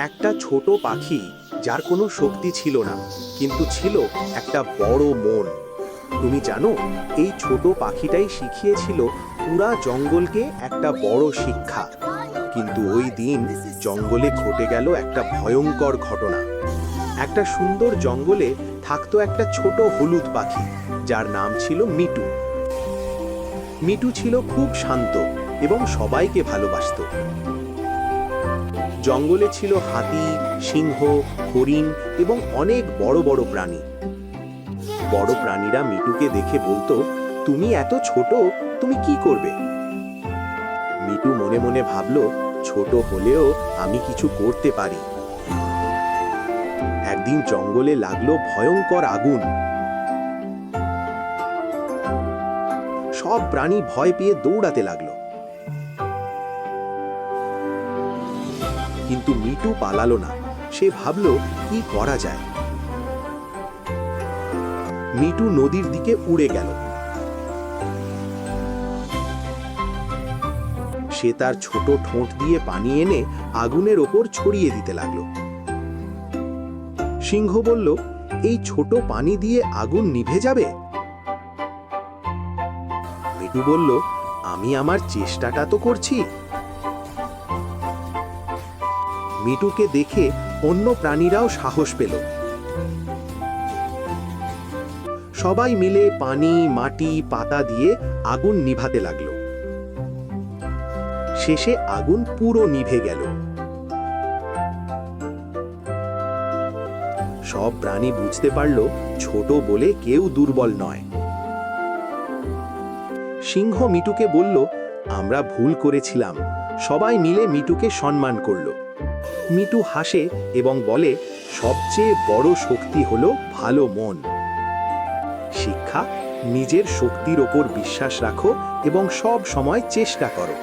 একটা ছোট পাখি যার কোনো শক্তি ছিল না, কিন্তু ছিল একটা বড় মন। তুমি জানো, এই ছোট পাখিটাই শিখিয়েছিল পুরা জঙ্গলকে একটা বড় শিক্ষা। কিন্তু ওই দিন জঙ্গলে ঘটে গেল একটা ভয়ঙ্কর ঘটনা। একটা সুন্দর জঙ্গলে থাকতো একটা ছোট হলুদ পাখি, যার নাম ছিল মিটু। মিটু ছিল খুব শান্ত এবং সবাইকে ভালোবাসতো। জঙ্গলে ছিল হাতি, সিংহ, হরিণ এবং অনেক বড় বড় প্রাণী। বড় প্রাণীরা মিটুকে দেখে বলতো, তুমি এত ছোট, তুমি কি করবে? মিটু মনে মনে ভাবলো, ছোট হলেও আমি কিছু করতে পারি। একদিন জঙ্গলে লাগলো ভয়ঙ্কর আগুন। সব প্রাণী ভয় পেয়ে দৌড়াতে লাগলো, কিন্তু মিটু পালালো না। সে ভাবলো, কি করা যায়। মিটু নদীর দিকে উড়ে গেল। সে তার ছোট ঠোঁট দিয়ে পানি এনে আগুনের ওপর ছড়িয়ে দিতে লাগলো। সিংহ বলল, এই ছোট পানি দিয়ে আগুন নিভে যাবে? মিটু বলল, আমি আমার চেষ্টাটা তো করছি। মিটুকে দেখে অন্য প্রাণীরাও সাহস পেল। সবাই মিলে পানি, মাটি, পাতা দিয়ে আগুন নিভাতে লাগলো। শেষে আগুন পুরো নিভে গেল। সব প্রাণী বুঝতে পারল, ছোট বলে কেউ দুর্বল নয়। সিংহ মিটুকে বলল, আমরা ভুল করেছিলাম। সবাই মিলে মিটুকে সম্মান করল। মিটু হাসে এবং বলে, সবচেয়ে বড় শক্তি হলো ভালো মন। শিক্ষা, নিজের শক্তির ওপর বিশ্বাস রাখো এবং সব সময় চেষ্টা করো।